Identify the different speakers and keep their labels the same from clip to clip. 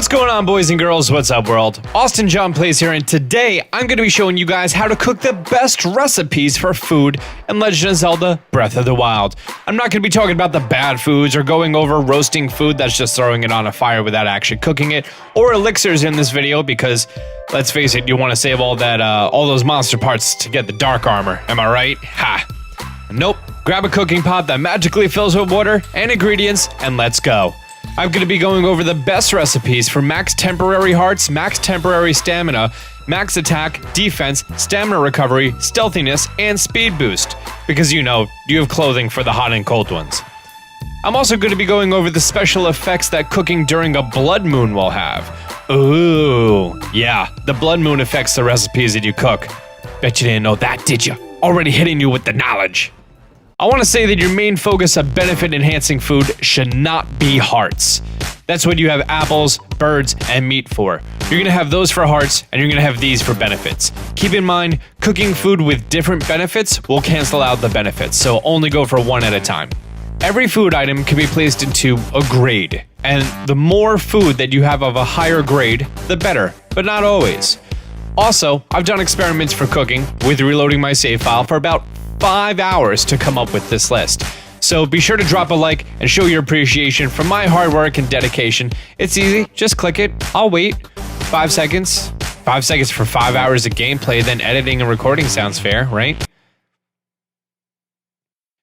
Speaker 1: What's going on, boys and girls? What's up, world? Austin John Plays here, and today I'm going to be showing you guys how to cook the best recipes for food in Legend of Zelda Breath of the Wild. I'm not going to be talking about the bad foods or going over roasting food that's just throwing it on a fire without actually cooking it, or elixirs in this video because, let's face it, you want to save all those monster parts to get the dark armor. Am I right? Ha! Nope. Grab a cooking pot that magically fills with water and ingredients, and let's go. I'm going to be going over the best recipes for max temporary hearts, max temporary stamina, max attack, defense, stamina recovery, stealthiness, and speed boost. Because you have clothing for the hot and cold ones. I'm also going to be going over the special effects that cooking during a blood moon will have. Ooh, yeah, the blood moon affects the recipes that you cook. Bet you didn't know that, did you? Already hitting you with the knowledge. I want to say that your main focus of benefit-enhancing food should not be hearts. That's what you have apples, birds, and meat for. You're going to have those for hearts, and you're going to have these for benefits. Keep in mind, cooking food with different benefits will cancel out the benefits, so only go for one at a time. Every food item can be placed into a grade, and the more food that you have of a higher grade, the better, but not always. Also, I've done experiments for cooking with reloading my save file for about 5 hours to come up with this list. So be sure to drop a like and show your appreciation for my hard work and dedication. It's easy, just click it, I'll wait. 5 seconds. 5 seconds for 5 hours of gameplay, then editing and recording sounds fair, right?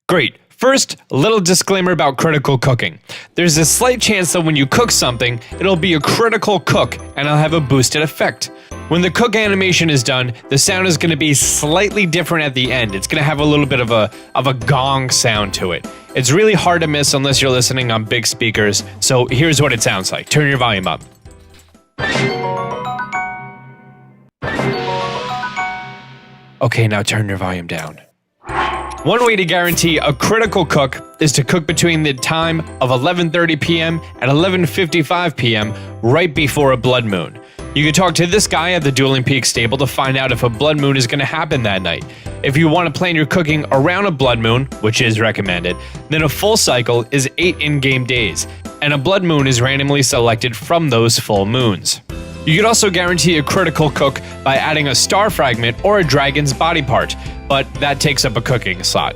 Speaker 1: Great. First, a little disclaimer about critical cooking. There's a slight chance that when you cook something, it'll be a critical cook and it'll have a boosted effect. When the cook animation is done, the sound is going to be slightly different at the end. It's going to have a little bit of a gong sound to it. It's really hard to miss unless you're listening on big speakers, so here's what it sounds like. Turn your volume up. Okay, now turn your volume down. One way to guarantee a critical cook is to cook between the time of 11:30 p.m. and 11:55 p.m. right before a blood moon. You can talk to this guy at the Dueling Peak stable to find out if a blood moon is going to happen that night. If you want to plan your cooking around a blood moon, which is recommended, then a full cycle is 8 in-game days, and a blood moon is randomly selected from those full moons. You could also guarantee a critical cook by adding a star fragment or a dragon's body part, but that takes up a cooking slot.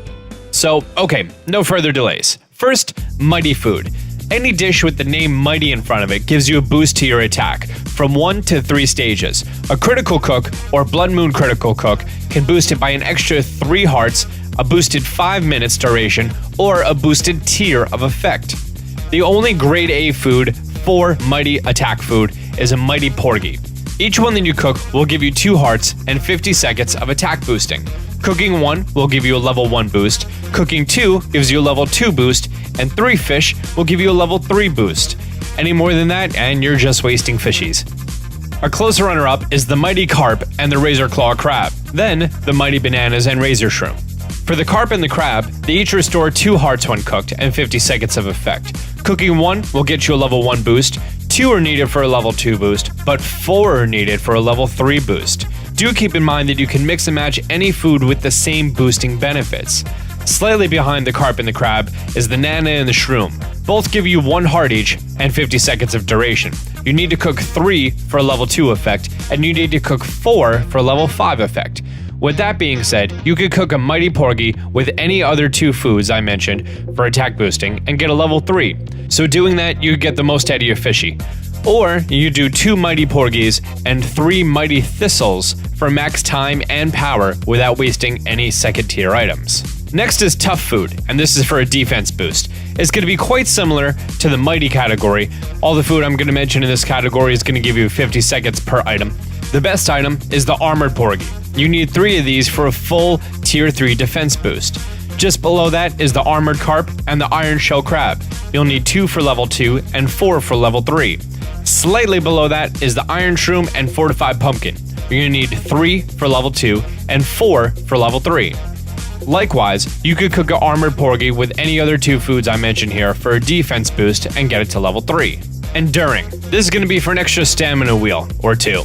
Speaker 1: So, okay, no further delays. First, mighty food. Any dish with the name mighty in front of it gives you a boost to your attack, from 1 to 3 stages. A critical cook, or blood moon critical cook, can boost it by an extra 3 hearts, a boosted 5 minutes duration, or a boosted tier of effect. The only grade A food for mighty attack food is a mighty porgy. Each one that you cook will give you 2 hearts and 50 seconds of attack boosting. Cooking 1 will give you a level 1 boost, cooking 2 gives you a level 2 boost, and 3 fish will give you a level 3 boost. Any more than that, and you're just wasting fishies. A close runner-up is the Mighty Carp and the Razor Claw Crab, then the Mighty Bananas and Razor Shroom. For the Carp and the Crab, they each restore 2 hearts when cooked and 50 seconds of effect. Cooking 1 will get you a level 1 boost, 2 are needed for a level 2 boost, but 4 are needed for a level 3 boost. Do keep in mind that you can mix and match any food with the same boosting benefits. Slightly behind the Carp and the Crab is the Nana and the Shroom. Both give you 1 heart each and 50 seconds of duration. You need to cook 3 for a level 2 effect, and you need to cook 4 for a level 5 effect. With that being said, you could cook a Mighty Porgy with any other 2 foods I mentioned for attack boosting and get a level 3. So doing that, you get the most out of your fishy. Or you do 2 Mighty Porgies and 3 Mighty Thistles for max time and power without wasting any second tier items. Next is tough food, and this is for a defense boost. It's going to be quite similar to the mighty category. All the food I'm going to mention in this category is going to give you 50 seconds per item. The best item is the armored porgy. You need 3 of these for a full tier 3 defense boost. Just below that is the armored carp and the iron shell crab. You'll need 2 for level 2 and 4 for level 3. Slightly below that is the iron shroom and fortified pumpkin. You're going to need 3 for level 2 and 4 for level 3. Likewise, you could cook an armored porgy with any other 2 foods I mentioned here for a defense boost and get it to level 3. Enduring. This is going to be for an extra stamina wheel, or 2.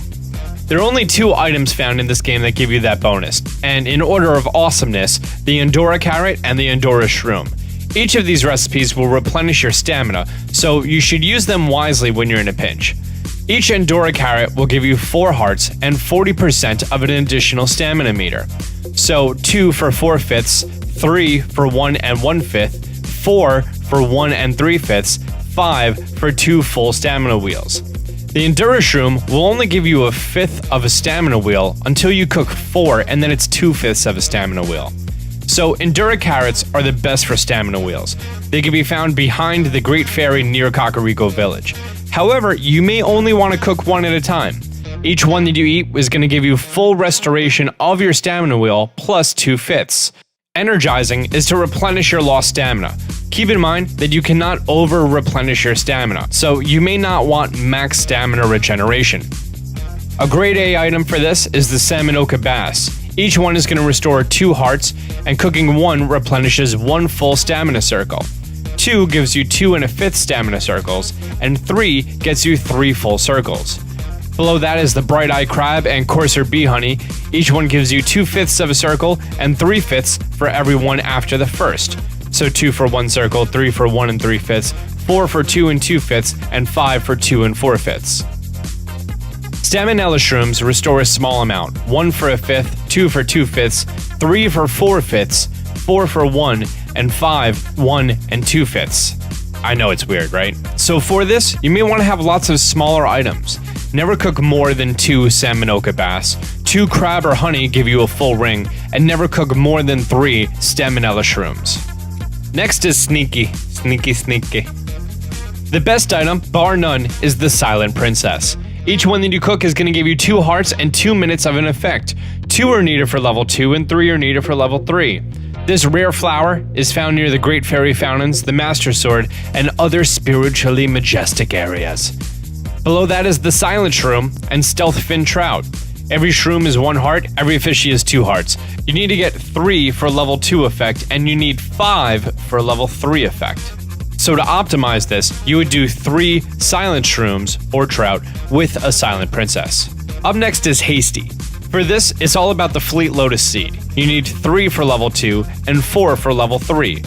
Speaker 1: There are only 2 items found in this game that give you that bonus, and in order of awesomeness, the Endora Carrot and the Endora Shroom. Each of these recipes will replenish your stamina, so you should use them wisely when you're in a pinch. Each Endura carrot will give you 4 hearts and 40% of an additional stamina meter. So 2 for 4/5, 3 for 1 1/5, 4 for 1 3/5, 5 for 2 full stamina wheels. The Endura Shroom will only give you 1/5 of a stamina wheel until you cook 4, and then it's 2/5 of a stamina wheel. So Endura carrots are the best for stamina wheels. They can be found behind the Great Fairy near Kakariko Village. However, you may only want to cook 1 at a time. Each one that you eat is going to give you full restoration of your stamina wheel plus 2/5. Energizing is to replenish your lost stamina. Keep in mind that you cannot over-replenish your stamina, so you may not want max stamina regeneration. A grade A item for this is the Salmonoka Bass. Each one is going to restore 2 hearts, and cooking 1 replenishes 1 full stamina circle. 2 gives you 2 1/5 stamina circles, and 3 gets you 3 full circles. Below that is the Bright Eye Crab and Courser Bee Honey. Each one gives you 2/5 of a circle and 3/5 for every one after the first. So 2 for 1 circle, 3 for 1 3/5, 4 for 2 2/5, and 5 for 2 4/5. Staminella Shrooms restore a small amount, 1 for 1/5, 2 for 2/5, 3 for 4/5, 4 for 1, and 5, 1 2/5. I know it's weird, right? So for this, you may want to have lots of smaller items. Never cook more than 2 Salmonoka Bass, 2 Crab or Honey give you a full ring, and never cook more than 3 Staminella Shrooms. Next is Sneaky. The best item, bar none, is the Silent Princess. Each one that you cook is going to give you 2 hearts and 2 minutes of an effect. 2 are needed for level 2 and 3 are needed for level 3. This rare flower is found near the Great Fairy Fountains, the Master Sword, and other spiritually majestic areas. Below that is the Silent Shroom and Stealth Fin Trout. Every shroom is 1 heart, every fishy is 2 hearts. You need to get 3 for level 2 effect, and you need 5 for level 3 effect. So to optimize this, you would do 3 Silent Shrooms, or Trout, with a Silent Princess. Up next is Hasty. For this, it's all about the Fleet Lotus Seed. You need 3 for level 2, and 4 for level 3.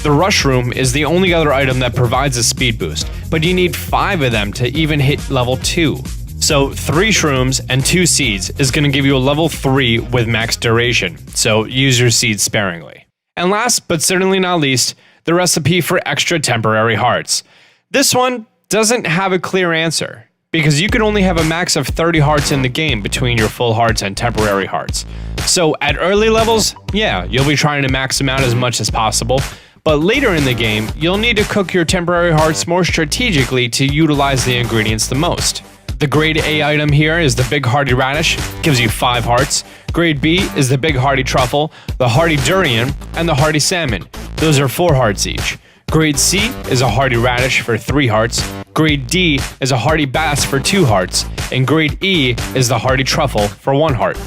Speaker 1: The Rush Room is the only other item that provides a speed boost, but you need 5 of them to even hit level 2. So 3 shrooms and 2 seeds is going to give you a level 3 with max duration, so use your seeds sparingly. And last but certainly not least, the recipe for extra temporary hearts. This one doesn't have a clear answer, because you can only have a max of 30 hearts in the game between your full hearts and temporary hearts. So at early levels, yeah, you'll be trying to max them out as much as possible, but later in the game, you'll need to cook your temporary hearts more strategically to utilize the ingredients the most. The grade A item here is the Big Hearty Radish, gives you 5 hearts. Grade B is the Big Hearty Truffle, the Hearty Durian, and the Hearty Salmon. Those are 4 hearts each. Grade C is a Hearty Radish for 3 hearts. Grade D is a Hearty Bass for 2 hearts. And Grade E is the Hearty Truffle for 1 heart.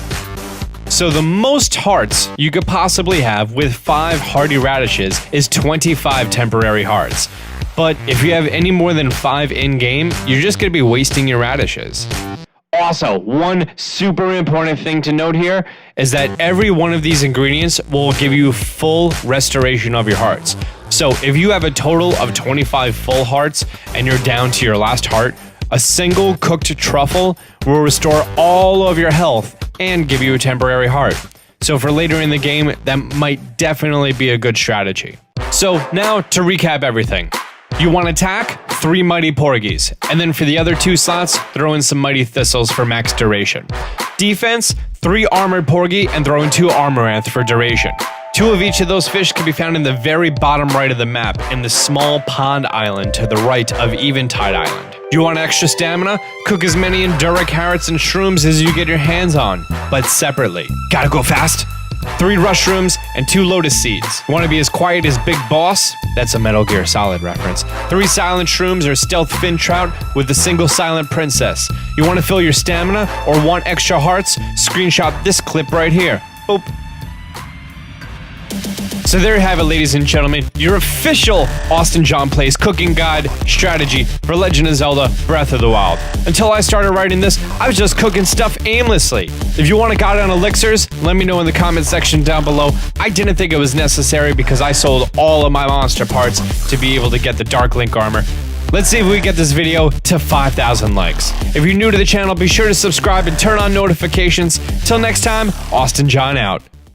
Speaker 1: So the most hearts you could possibly have with 5 Hearty Radishes is 25 temporary hearts. But if you have any more than 5 in-game, you're just going to be wasting your radishes. Also, one super important thing to note here is that every one of these ingredients will give you full restoration of your hearts. So if you have a total of 25 full hearts and you're down to your last heart, a single cooked truffle will restore all of your health and give you a temporary heart. So for later in the game, that might definitely be a good strategy. So now to recap everything. You want attack? 3 Mighty Porgies, and then for the other 2 slots, throw in some Mighty Thistles for max duration. Defense? 3 Armored Porgy and throw in 2 Armoranth for duration. 2 of each of those fish can be found in the very bottom right of the map in the small pond island to the right of Eventide Island. You want extra stamina? Cook as many Endura carrots and shrooms as you get your hands on, but separately. Gotta go fast? 3 Rush Rooms and 2 Lotus Seeds. Want to be as quiet as Big Boss? That's a Metal Gear Solid reference. 3 Silent Shrooms or Stealth Fin Trout with a single Silent Princess. You want to fill your stamina or want extra hearts? Screenshot this clip right here. Boop. So there you have it, ladies and gentlemen, your official Austin John Plays cooking guide strategy for Legend of Zelda Breath of the Wild. Until I started writing this, I was just cooking stuff aimlessly. If you want a guide on elixirs, let me know in the comment section down below. I didn't think it was necessary because I sold all of my monster parts to be able to get the Dark Link armor. Let's see if we get this video to 5,000 likes. If you're new to the channel, be sure to subscribe and turn on notifications. Till next time, Austin John out.